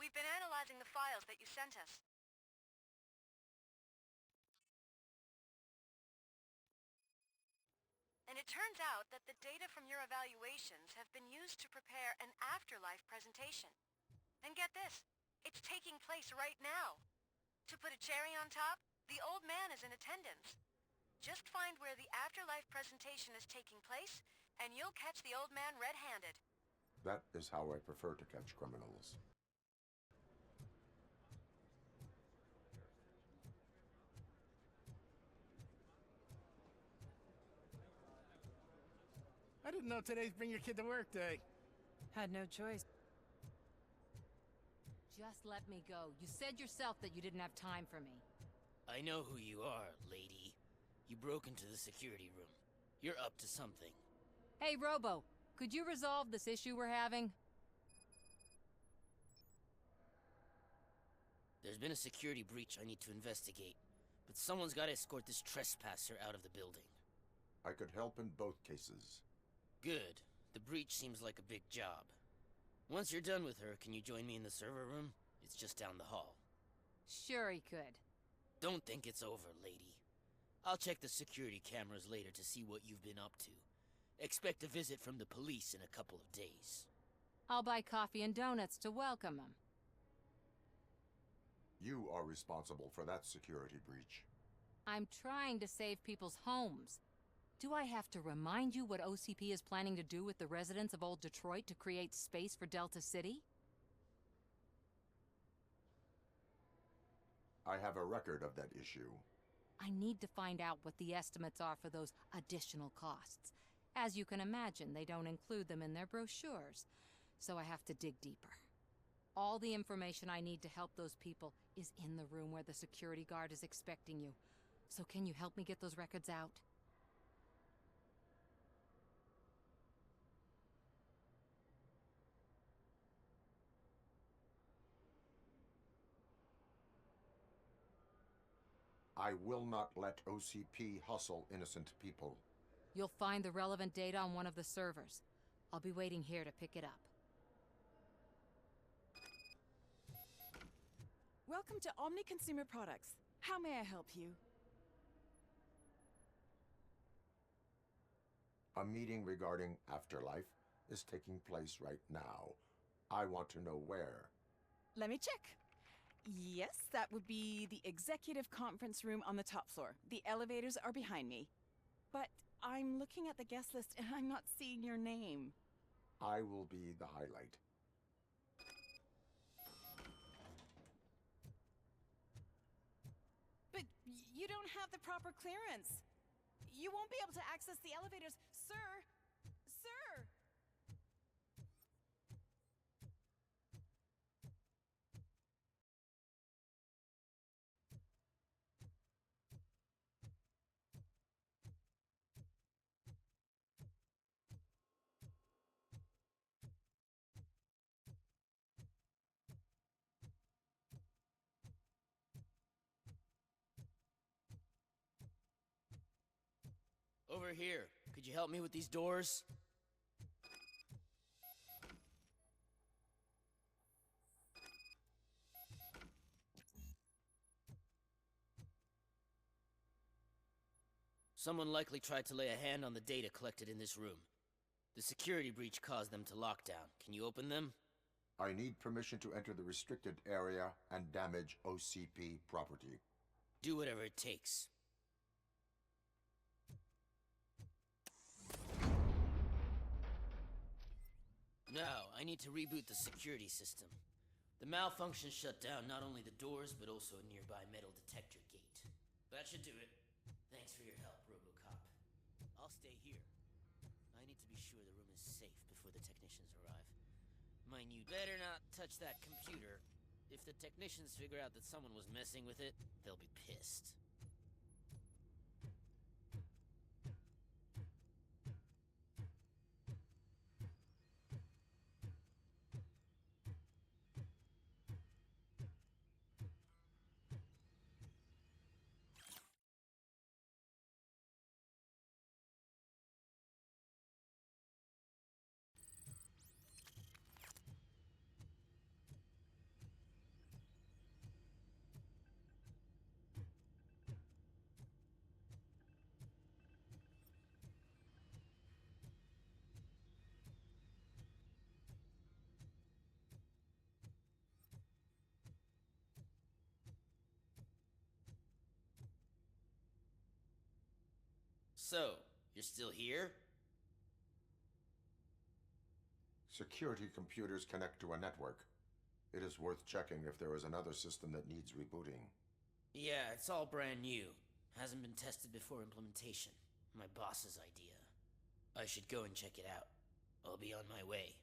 We've been analyzing the files that you sent us. And it turns out that the data from your evaluations have been used to prepare an afterlife presentation. And get this, it's taking place right now. To put a cherry on top, the old man is in attendance. Just find where the afterlife presentation is taking place, and you'll catch the old man red-handed. That is how I prefer to catch criminals. I didn't know today's Bring Your Kid to Work Day. Had no choice. Just let me go. You said yourself that you didn't have time for me. I know who you are, lady. You broke into the security room. You're up to something. Hey, Robo, could you resolve this issue we're having? There's been a security breach I need to investigate, but someone's got to escort this trespasser out of the building. I could help in both cases. Good. The breach seems like a big job. Once you're done with her, can you join me in the server room? It's just down the hall. Sure he could. Don't think it's over, lady. I'll check the security cameras later to see what you've been up to. Expect a visit from the police in a couple of days. I'll buy coffee and donuts to welcome him. You are responsible for that security breach. I'm trying to save people's homes. Do I have to remind you what OCP is planning to do with the residents of Old Detroit to create space for Delta City? I have a record of that issue. I need to find out what the estimates are for those additional costs. As you can imagine, they don't include them in their brochures, so I have to dig deeper. All the information I need to help those people is in the room where the security guard is expecting you. So can you help me get those records out? I will not let OCP hustle innocent people. You'll find the relevant data on one of the servers. I'll be waiting here to pick it up. Welcome to Omni Consumer Products. How may I help you? A meeting regarding afterlife is taking place right now. I want to know where. Let me check. Yes, that would be the executive conference room on the top floor. The elevators are behind me. But I'm looking at the guest list and I'm not seeing your name. I will be the highlight. But you don't have the proper clearance. You won't be able to access the elevators. Sir! Sir! Over here. Could you help me with these doors? Someone likely tried to lay a hand on the data collected in this room. The security breach caused them to lock down. Can you open them? I need permission to enter the restricted area and damage OCP property. Do whatever it takes. Now, I need to reboot the security system. The malfunction shut down not only the doors, but also a nearby metal detector gate. That should do it. Thanks for your help, Robocop. I'll stay here. I need to be sure the room is safe before the technicians arrive. Mind you, better not touch that computer. If the technicians figure out that someone was messing with it, they'll be pissed. So, you're still here? Security computers connect to a network. It is worth checking if there is another system that needs rebooting. Yeah, it's all brand new. Hasn't been tested before implementation. My boss's idea. I should go and check it out. I'll be on my way.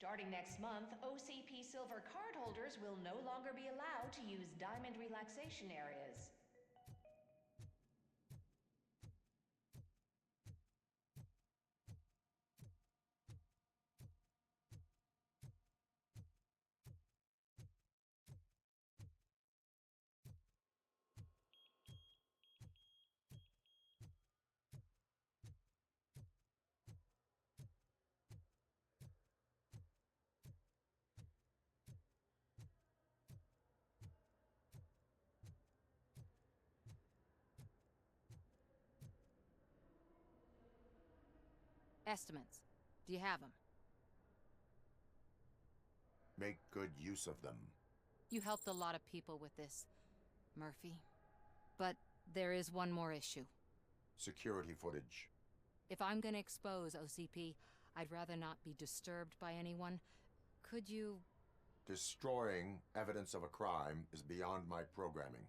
Starting next month, OCP Silver cardholders will no longer be allowed to use Diamond relaxation areas. Estimates. Do you have them? Make good use of them. You helped a lot of people with this, Murphy. But there is one more issue. Security footage. If I'm gonna expose OCP, I'd rather not be disturbed by anyone. Could you... Destroying evidence of a crime is beyond my programming.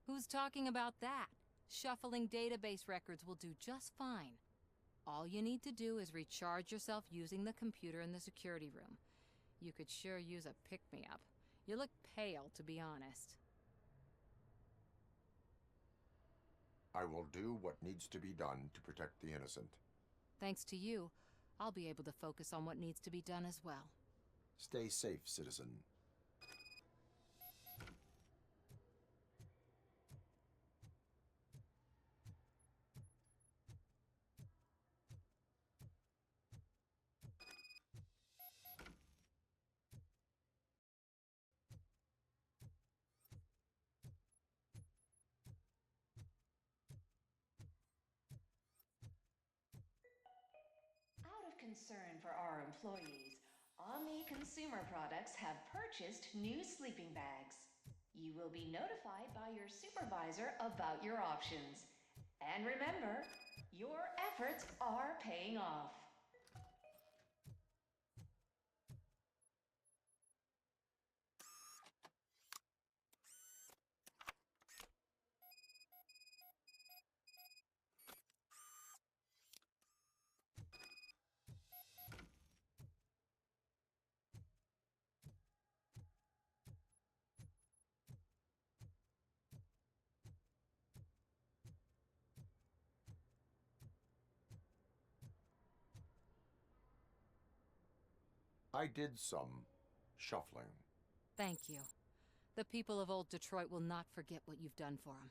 Who's talking about that? Shuffling database records will do just fine. All you need to do is recharge yourself using the computer in the security room. You could sure use a pick-me-up. You look pale, to be honest. I will do what needs to be done to protect the innocent. Thanks to you, I'll be able to focus on what needs to be done as well. Stay safe, citizen. Out of concern for our employees, Omni Consumer Products have purchased new sleeping bags. You will be notified by your supervisor about your options. And remember, your efforts are paying off. I did some shuffling. Thank you. The people of old Detroit will not forget what you've done for them.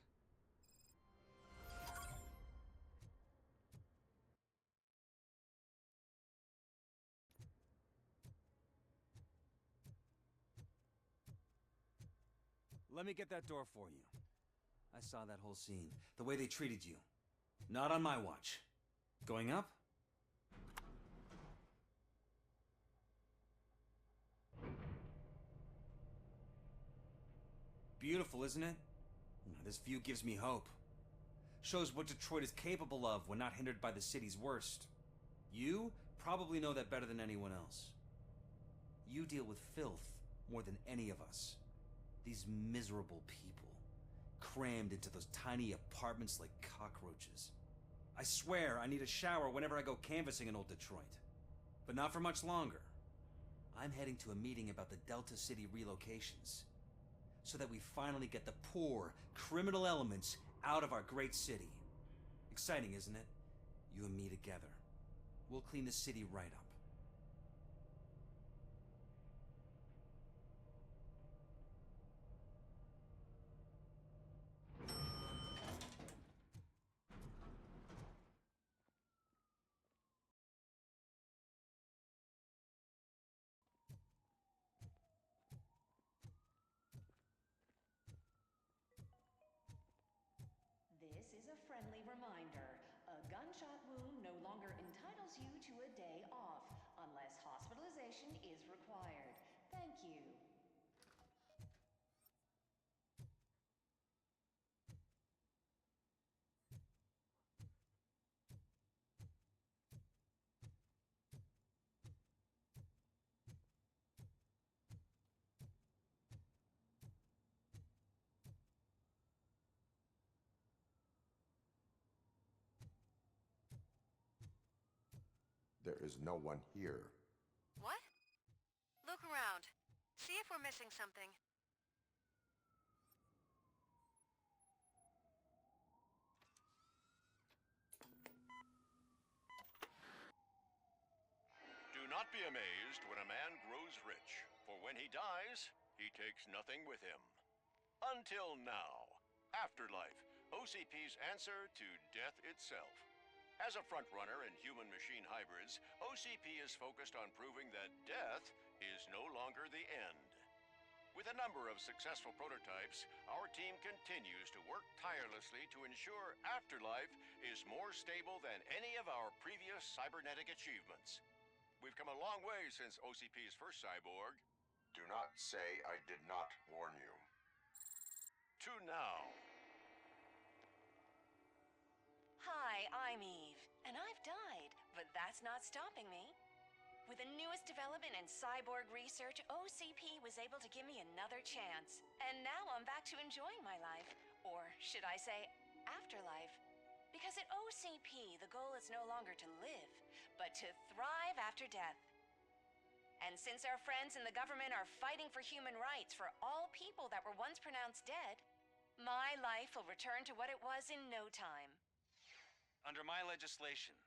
Let me get that door for you. I saw that whole scene. The way they treated you. Not on my watch. Going up? Beautiful, isn't it? This view gives me hope. Shows what Detroit is capable of when not hindered by the city's worst. You probably know that better than anyone else. You deal with filth more than any of us. These miserable people, crammed into those tiny apartments like cockroaches. I swear I need a shower whenever I go canvassing in old Detroit. But not for much longer. I'm heading to a meeting about the Delta City relocations, so that we finally get the poor, criminal elements out of our great city. Exciting, isn't it? You and me together. We'll clean the city right up. This is a friendly reminder. A gunshot wound no longer entitles you to a day off, unless hospitalization is required. Thank you. There is no one here. What? Look around. See if we're missing something. Do not be amazed when a man grows rich, for when he dies, he takes nothing with him. Until now. Afterlife, OCP's answer to death itself. As a frontrunner in human-machine hybrids, OCP is focused on proving that death is no longer the end. With a number of successful prototypes, our team continues to work tirelessly to ensure Afterlife is more stable than any of our previous cybernetic achievements. We've come a long way since OCP's first cyborg. Do not say I did not warn you. To now. Hi, I'm Eve, and I've died, but that's not stopping me. With the newest development in cyborg research, OCP was able to give me another chance. And now I'm back to enjoying my life. Or should I say, afterlife. Because at OCP, the goal is no longer to live, but to thrive after death. And since our friends in the government are fighting for human rights for all people that were once pronounced dead, my life will return to what it was in no time. Under my legislation,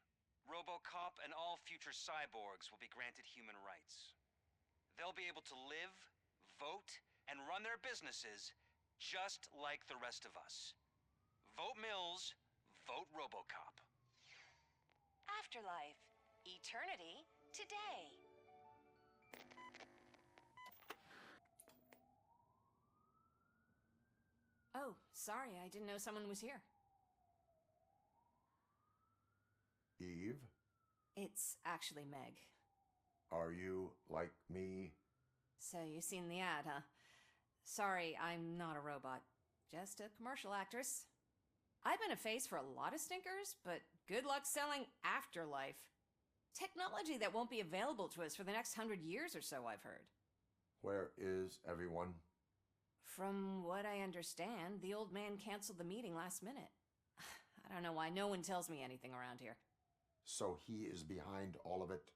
Robocop and all future cyborgs will be granted human rights. They'll be able to live, vote, and run their businesses just like the rest of us. Vote Mills, vote Robocop. Afterlife. Eternity today. Oh, sorry, I didn't know someone was here. Eve, It's actually Meg. are you like me? So you've seen the ad, huh? Sorry, I'm not a robot. Just a commercial actress. I've been a face for a lot of stinkers, but good luck selling Afterlife. Technology that won't be available to us for the next 100 years or so, I've heard. Where is everyone? From what I understand, the old man canceled the meeting last minute. I don't know why no one tells me anything around here. So he is behind all of it?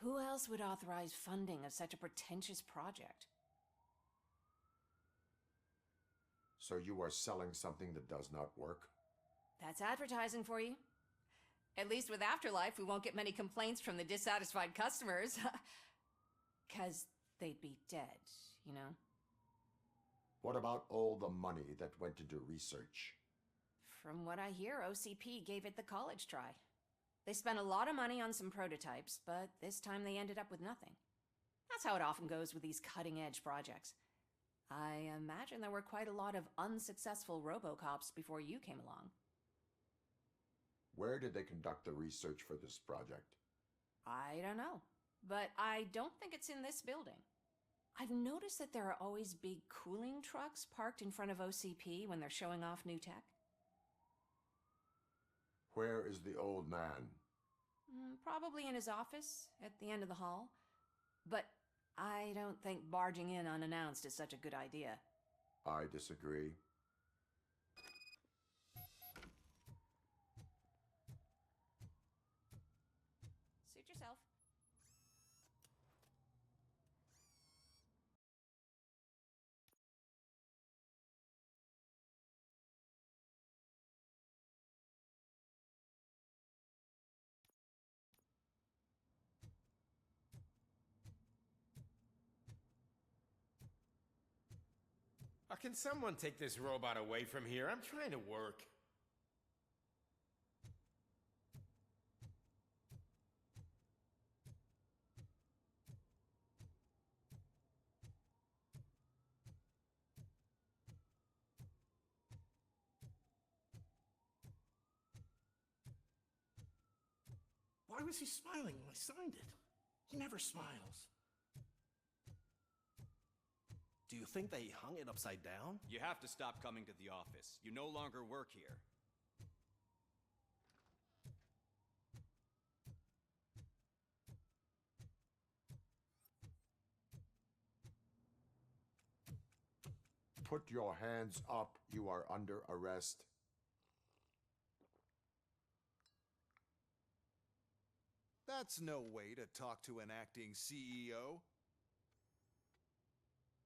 Who else would authorize funding of such a pretentious project? So you are selling something that does not work? That's advertising for you. At least with Afterlife, we won't get many complaints from the dissatisfied customers. 'Cause they'd be dead, you know? What about all the money that went into research? From what I hear, OCP gave it the college try. They spent a lot of money on some prototypes, but this time they ended up with nothing. That's how it often goes with these cutting-edge projects. I imagine there were quite a lot of unsuccessful Robocops before you came along. Where did they conduct the research for this project? I don't know, but I don't think it's in this building. I've noticed that there are always big cooling trucks parked in front of OCP when they're showing off new tech. Where is the old man? Probably in his office at the end of the hall. But I don't think barging in unannounced is such a good idea. I disagree. Suit yourself. Can someone take this robot away from here? I'm trying to work. Why was he smiling when I signed it? He never smiles. Do you think they hung it upside down? You have to stop coming to the office. You no longer work here. Put your hands up. You are under arrest. That's no way to talk to an acting CEO.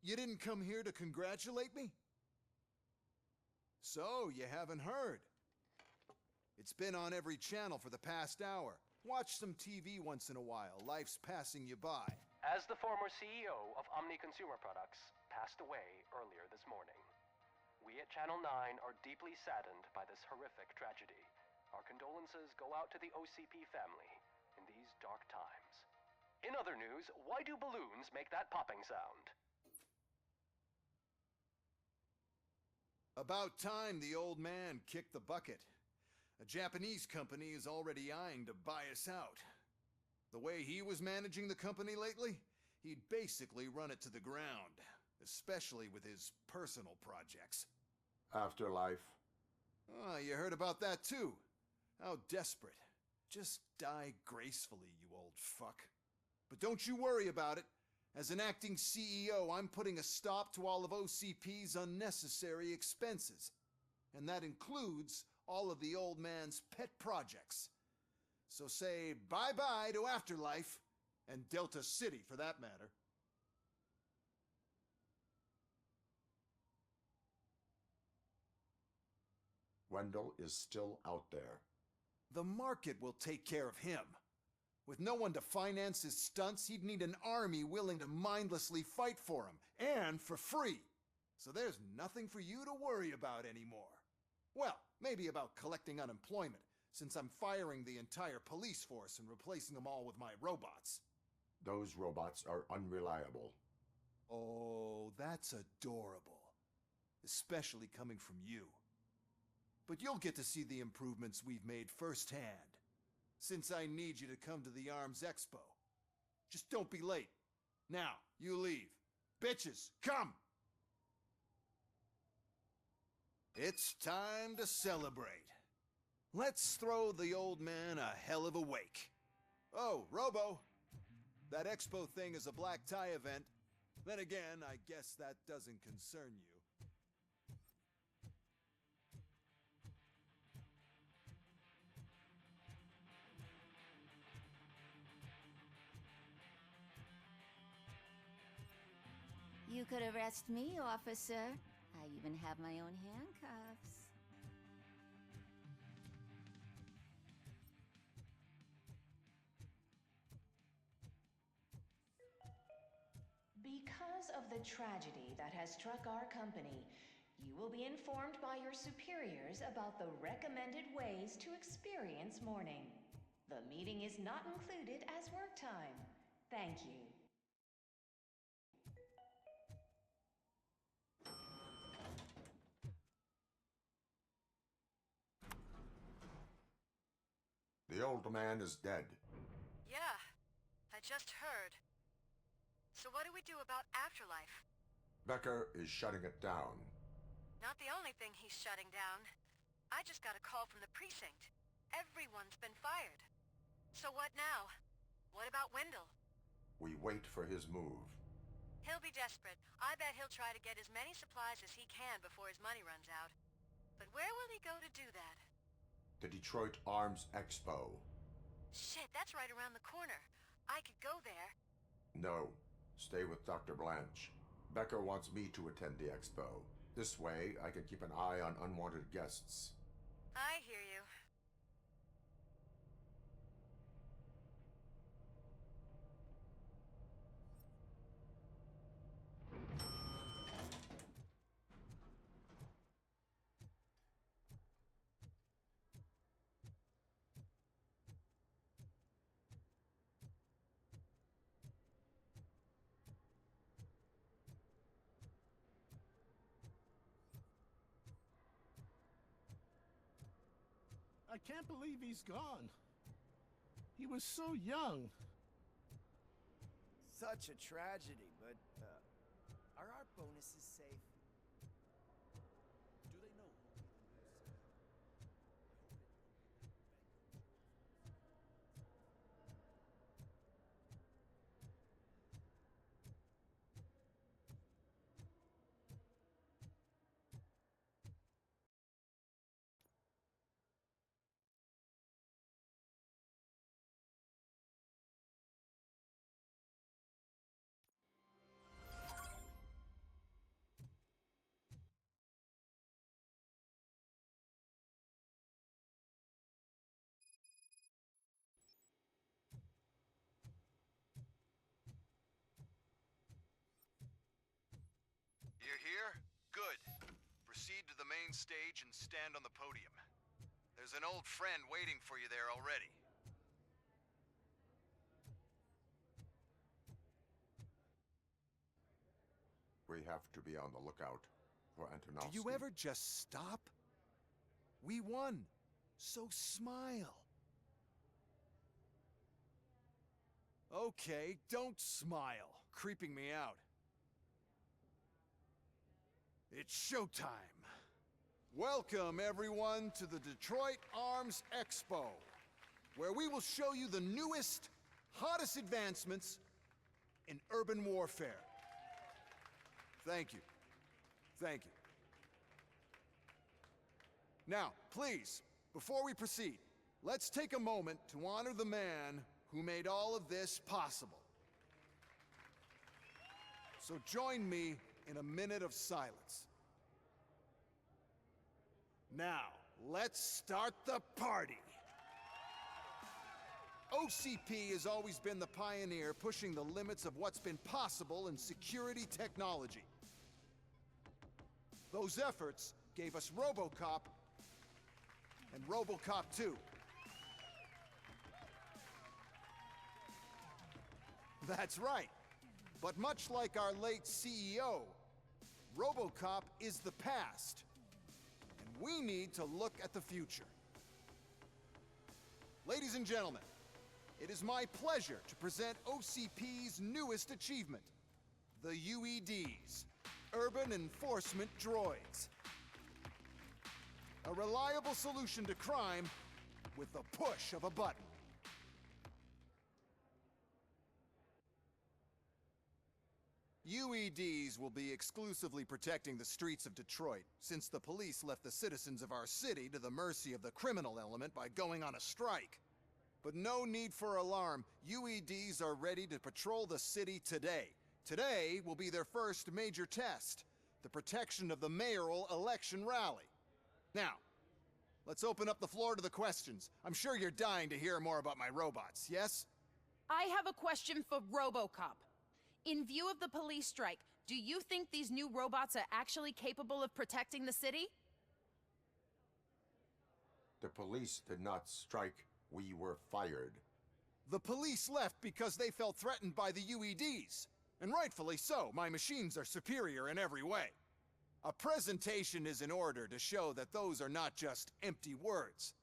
You didn't come here to congratulate me? So, you haven't heard. It's been on every channel for the past hour. Watch some TV once in a while. Life's passing you by. As the former CEO of Omni Consumer Products passed away earlier this morning, we at Channel 9 are deeply saddened by this horrific tragedy. Our condolences go out to the OCP family in these dark times. In other news, why do balloons make that popping sound? About time the old man kicked the bucket. A Japanese company is already eyeing to buy us out. The way he was managing the company lately, he'd basically run it to the ground, especially with his personal projects. Afterlife. Oh, you heard about that too. How desperate. Just die gracefully, you old fuck. But don't you worry about it. As an acting CEO, I'm putting a stop to all of OCP's unnecessary expenses. And that includes all of the old man's pet projects. So say bye-bye to Afterlife, and Delta City for that matter. Wendell is still out there. The market will take care of him. With no one to finance his stunts, he'd need an army willing to mindlessly fight for him, and for free. So there's nothing for you to worry about anymore. Well, maybe about collecting unemployment, since I'm firing the entire police force and replacing them all with my robots. Those robots are unreliable. Oh, that's adorable. Especially coming from you. But you'll get to see the improvements we've made firsthand. Since I need you to come to the ARMS Expo. Just don't be late. Now, you leave. Bitches, come! It's time to celebrate. Let's throw the old man a hell of a wake. Oh, Robo! That Expo thing is a black tie event. Then again, I guess that doesn't concern you. You could arrest me, officer. I even have my own handcuffs. Because of the tragedy that has struck our company, you will be informed by your superiors about the recommended ways to experience mourning. The meeting is not included as work time. Thank you. old man is dead. Yeah, I just heard. So what do we do about Afterlife? Becker is shutting it down. Not the only thing he's shutting down. I just got a call from the precinct. Everyone's been fired. So what now? What about Wendell? We wait for his move. He'll be desperate. I bet he'll try to get as many supplies as he can before his money runs out. But where will he go to do that? The Detroit Arms Expo. Shit, that's right around the corner. I could go there. No, stay with Dr. Blanche. Becker wants me to attend the expo. This way, I can keep an eye on unwanted guests. I hear you. I can't believe he's gone. He was so young. Such a tragedy, but, are our bonuses safe? Do they know? You're here? Good. Proceed to the main stage and stand on the podium. There's an old friend waiting for you there already. We have to be on the lookout for Antonovsky. Do you ever just stop? We won, so smile. Okay, don't smile. Creeping me out. It's showtime. Welcome, everyone, to the Detroit Arms Expo, where we will show you the newest, hottest advancements in urban warfare. Thank you. Thank you. Now, please, before we proceed, let's take a moment to honor the man who made all of this possible. So join me in a minute of silence. Now, let's start the party. OCP has always been the pioneer pushing the limits of what's been possible in security technology. Those efforts gave us Robocop and Robocop 2. That's right. But much like our late CEO, Robocop is the past. And we need to look at the future. Ladies and gentlemen, it is my pleasure to present OCP's newest achievement, the UEDs, Urban Enforcement Droids. A reliable solution to crime with the push of a button. UEDs will be exclusively protecting the streets of Detroit, since the police left the citizens of our city to the mercy of the criminal element by going on a strike. But no need for alarm. UEDs are ready to patrol the city today. Today will be their first major test, the protection of the mayoral election rally. Now, let's open up the floor to the questions. I'm sure you're dying to hear more about my robots, yes? I have a question for Robocop. In view of the police strike, do you think these new robots are actually capable of protecting the city? The police did not strike. We were fired. The police left because they felt threatened by the UEDs. And rightfully so. My machines are superior in every way. A presentation is in order to show that those are not just empty words.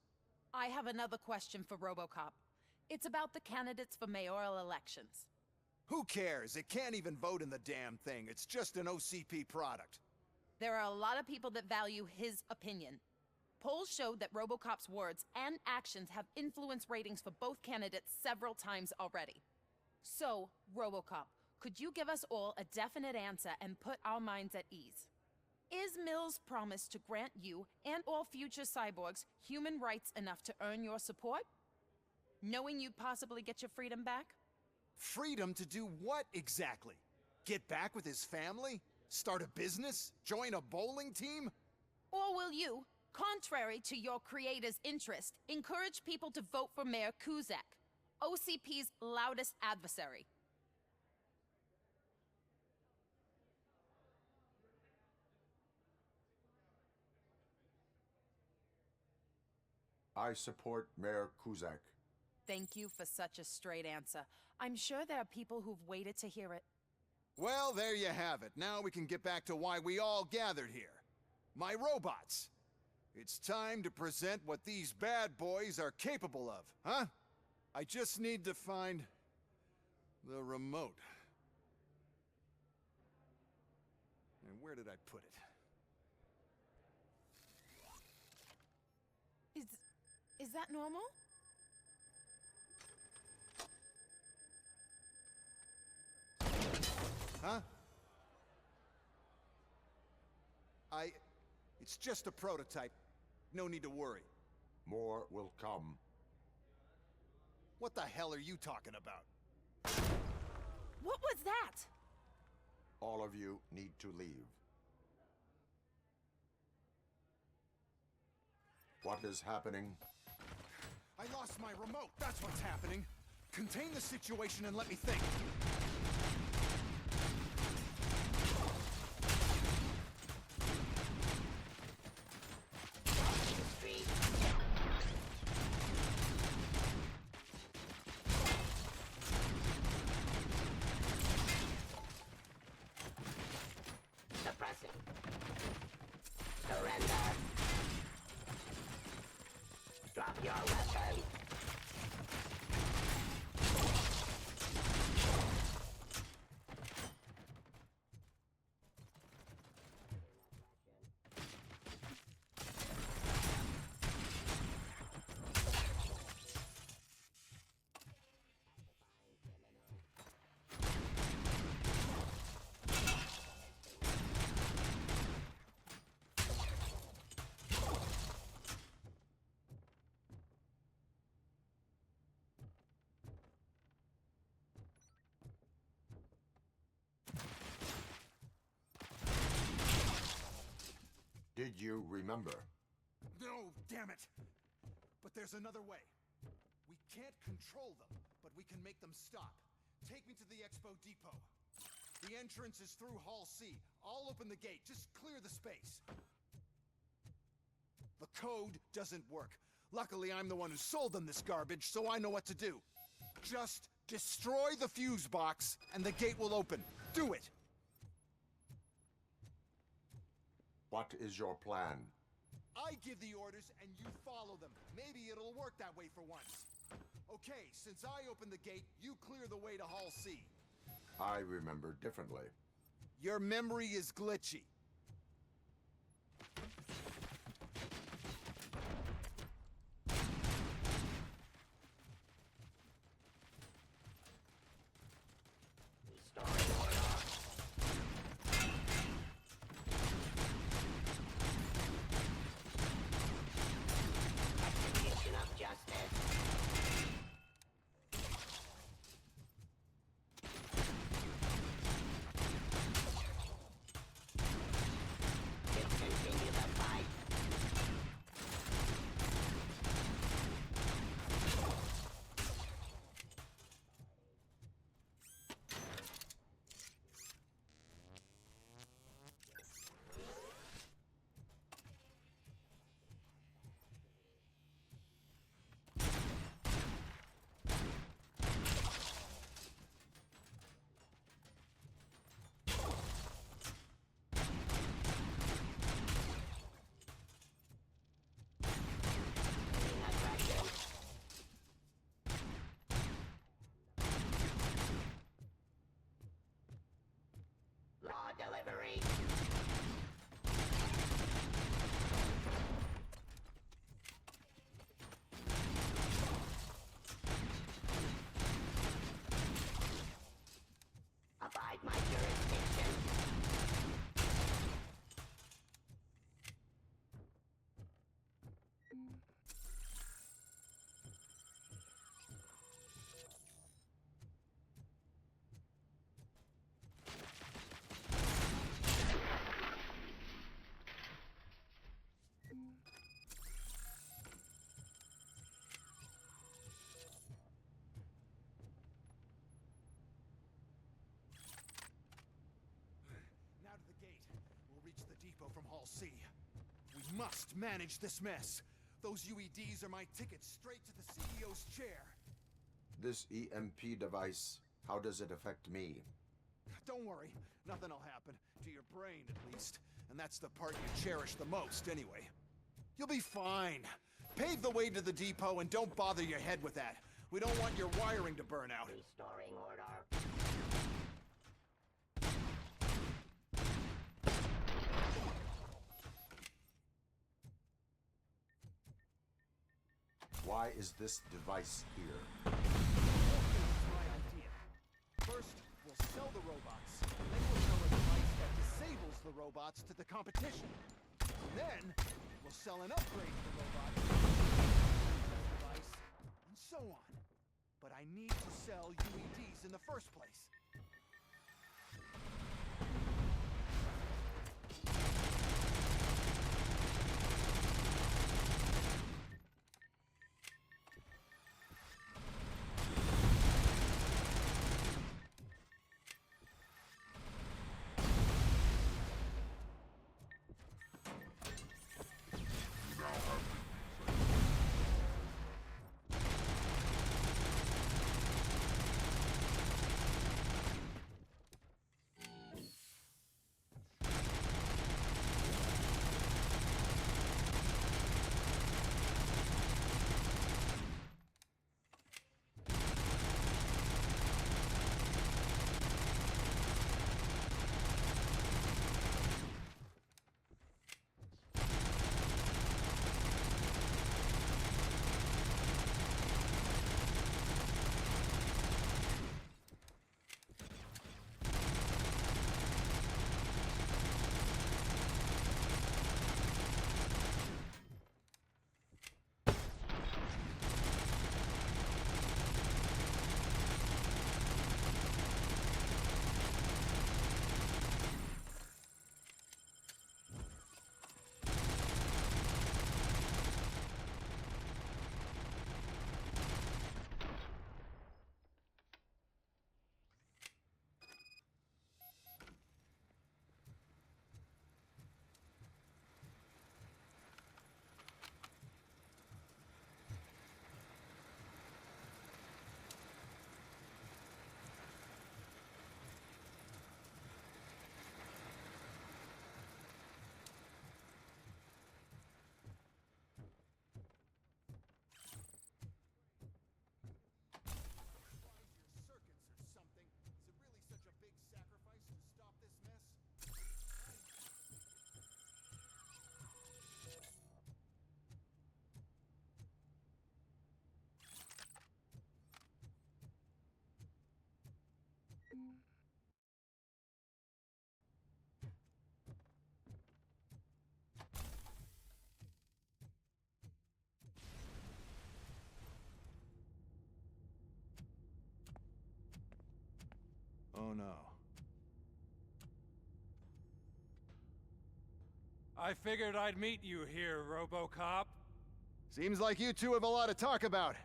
I have another question for Robocop. It's about the candidates for mayoral elections. Who cares? It can't even vote in the damn thing. It's just an OCP product. There are a lot of people that value his opinion. Polls showed that Robocop's words and actions have influenced ratings for both candidates several times already. So, Robocop, could you give us all a definite answer and put our minds at ease? Is Mills' promise to grant you and all future cyborgs human rights enough to earn your support? Knowing you'd possibly get your freedom back? Freedom to do what exactly? Get back with his family? Start a business? Join a bowling team? Or will you, contrary to your creator's interest, encourage people to vote for Mayor Kuzak, OCP's loudest adversary? I support Mayor Kuzak. Thank you for such a straight answer. I'm sure there are people who've waited to hear it. Well, there you have it. Now we can get back to why we all gathered here. My robots. It's time to present what these bad boys are capable of, huh? I just need to find the remote. And where did I put it? Is that normal? Huh? It's just a prototype. No need to worry. More will come. What the hell are you talking about? What was that? All of you need to leave. What is happening? I lost my remote. That's what's happening. Contain the situation and let me think. Suppressing. Surrender. Drop your weapon. Did you remember? No, damn it! But there's another way. We can't control them, but we can make them stop. Take me to the Expo Depot. The entrance is through Hall C. I'll open the gate. Just clear the space. The code doesn't work. Luckily, I'm the one who sold them this garbage, so I know what to do. Just destroy the fuse box, and the gate will open. Do it! What is your plan? I give the orders and you follow them. Maybe it'll work that way for once. Okay, since I opened the gate, you clear the way to Hall C. I remember differently. Your memory is glitchy. Execution of justice. must manage this mess. Those UEDs are my ticket straight to the CEO's chair. This EMP device, how does it affect me? Don't worry, nothing'll happen. To your brain, at least. And that's the part you cherish the most, anyway. You'll be fine. Pave the way to the depot and don't bother your head with that. We don't want your wiring to burn out. Restoring order. Why is this device here? Here's my idea. First, we'll sell the robots. Then we'll sell a device that disables the robots to the competition. And then, we'll sell an upgrade to the robots, device, and so on. But I need to sell UEDs in the first place. Oh no. I figured I'd meet you here, Robocop. Seems like you two have a lot to talk about.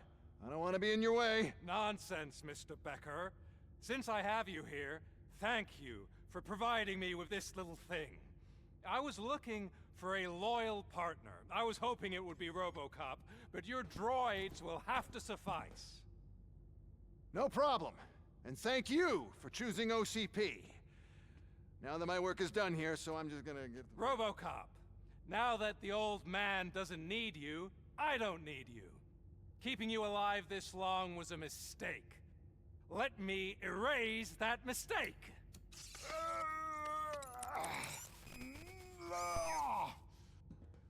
I don't want to be in your way. Nonsense, Mr. Becker. Since I have you here, thank you for providing me with this little thing. I was looking for a loyal partner. I was hoping it would be Robocop, but your droids will have to suffice. No problem. And thank you for choosing OCP. Now that my work is done here, so I'm just gonna get... Robocop, now that the old man doesn't need you, I don't need you. Keeping you alive this long was a mistake. Let me erase that mistake!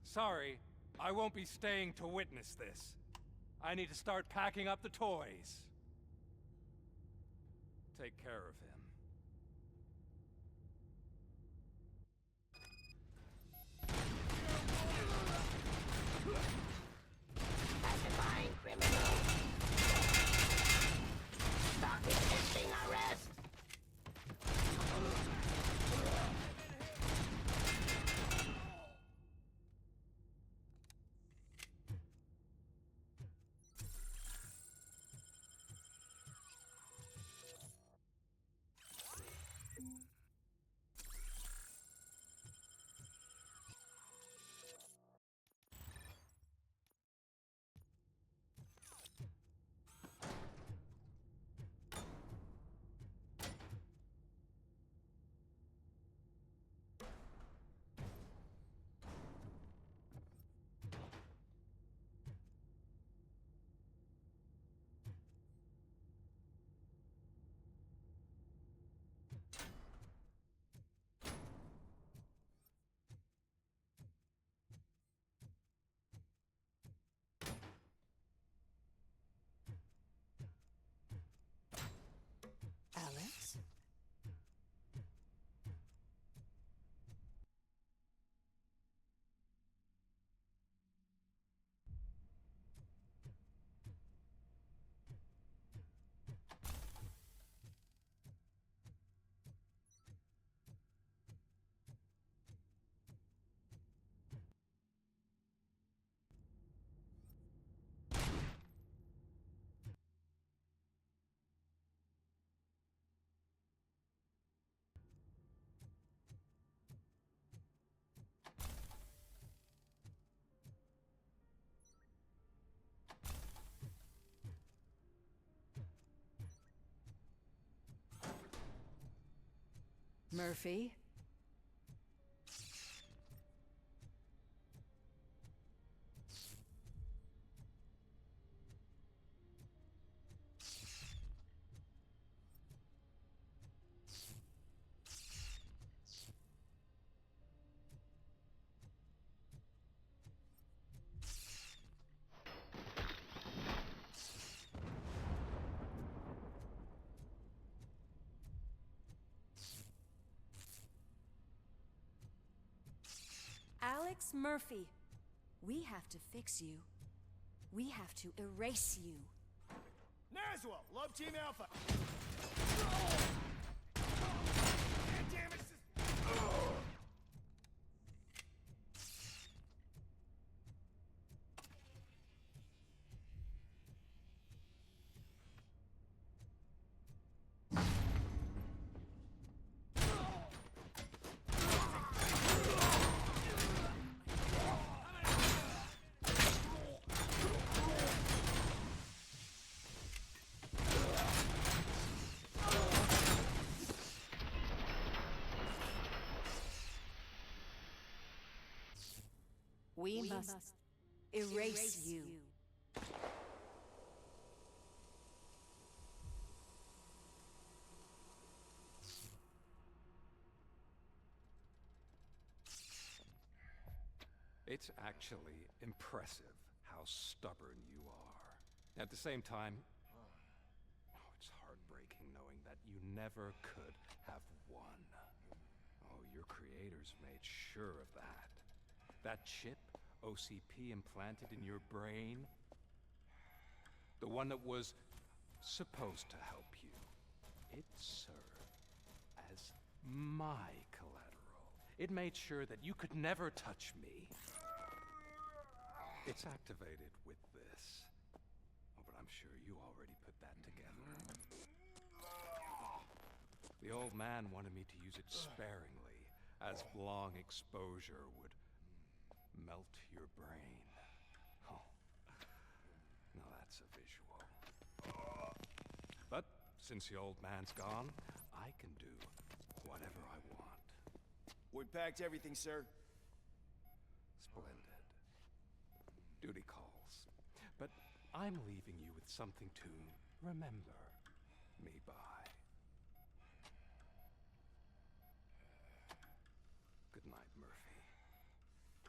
Sorry, I won't be staying to witness this. I need to start packing up the toys. Take care of him. Pacifying criminal. Stop resisting arrest. Murphy? Alex Murphy, we have to fix you. We have to erase you. Naswell, Love Team Alpha. Damn it! We must erase you. It's actually impressive how stubborn you are. At the same time, it's heartbreaking knowing that you never could have won. Oh, your creators made sure of that. That chip OCP implanted in your brain, the one that was supposed to help you, it served as my collateral. It made sure that you could never touch me. It's activated with this. Oh, but I'm sure you already put that together. The old man wanted me to use it sparingly, as long exposure would melt your brain. Oh, now that's a visual. But since the old man's gone, I can do whatever I want. We packed everything, sir. Splendid. Duty calls. But I'm leaving you with something to remember me by. Good night, Murphy.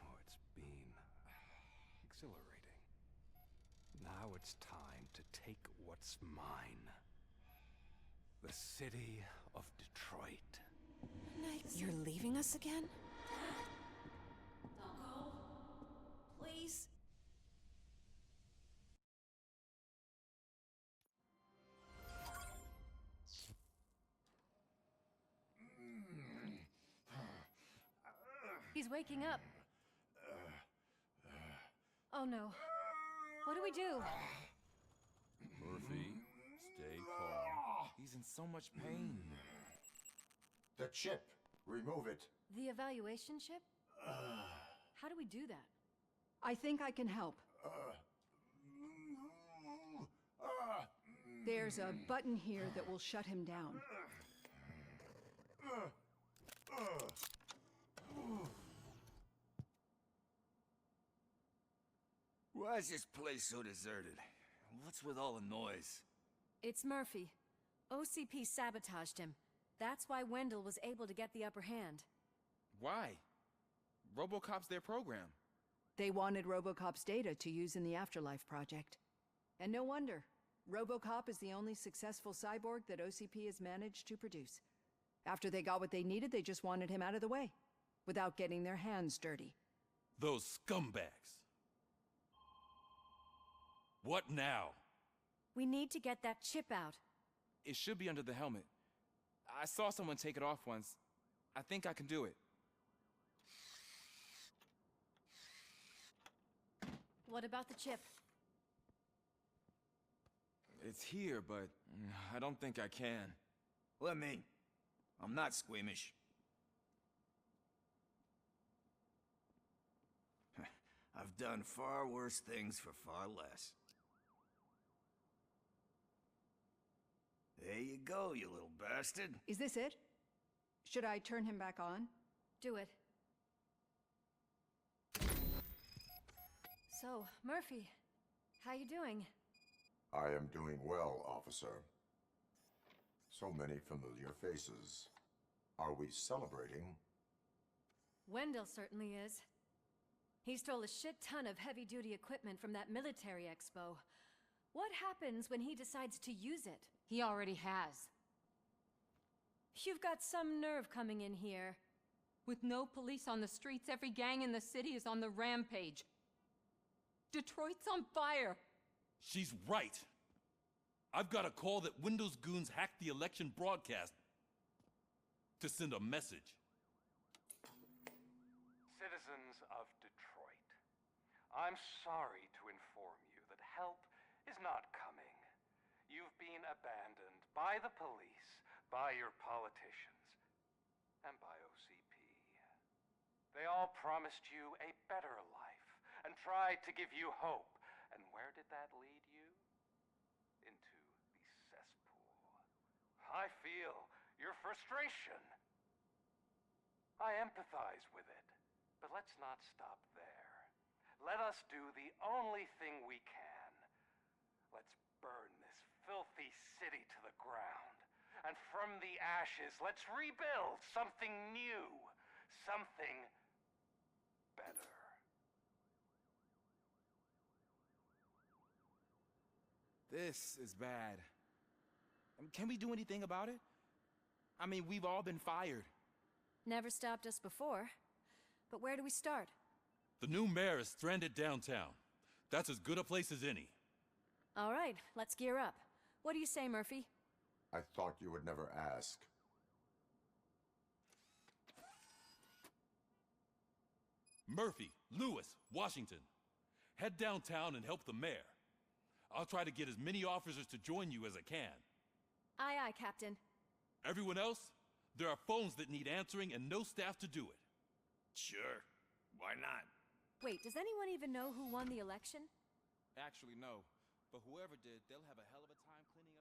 Oh, it's been exhilarating. Now it's time to take what's mine. The city of Detroit. You're leaving us again? Don't go. Please. He's waking up. Oh no. What do we do? Murphy, stay calm. He's in so much pain. The chip. Remove it. The evaluation chip? How do we do that? I think I can help. There's a button here that will shut him down. Why is this place so deserted? What's with all the noise? It's Murphy. OCP sabotaged him. That's why Wendell was able to get the upper hand. Why? Robocop's their program. They wanted Robocop's data to use in the Afterlife project. And no wonder. Robocop is the only successful cyborg that OCP has managed to produce. After they got what they needed, they just wanted him out of the way, without getting their hands dirty. Those scumbags. What now? We need to get that chip out. It should be under the helmet. I saw someone take it off once. I think I can do it. What about the chip? It's here, but I don't think I can. Let me. I'm not squeamish. I've done far worse things for far less. There you go, you little bastard. Is this it? Should I turn him back on? Do it. So, Murphy, how you doing? I am doing well, officer. So many familiar faces. Are we celebrating? Wendell certainly is. He stole a shit ton of heavy-duty equipment from that military expo. What happens when he decides to use it? He already has. You've got some nerve coming in here. With no police on the streets, every gang in the city is on the rampage. Detroit's on fire. She's right. I've got a call that Windows goons hacked the election broadcast to send a message. Citizens of Detroit, I'm sorry to inform you that help is not coming. You've been abandoned by the police, by your politicians, and by OCP. They all promised you a better life and tried to give you hope. And where did that lead you? Into the cesspool. I feel your frustration. I empathize with it. But let's not stop there. Let us do the only thing we can. Let's burn this filthy city to the ground. And from the ashes, let's rebuild something new. Something better. This is bad. Can we do anything about it? I mean, we've all been fired. Never stopped us before. But where do we start? The new mayor is stranded downtown. That's as good a place as any. All right, let's gear up. What do you say, Murphy? I thought you would never ask. Murphy, Lewis, Washington. Head downtown and help the mayor. I'll try to get as many officers to join you as I can. Aye, aye, Captain. Everyone else? There are phones that need answering and no staff to do it. Sure. Why not? Wait, does anyone even know who won the election? Actually, no. But whoever did, they'll have a hell of a time cleaning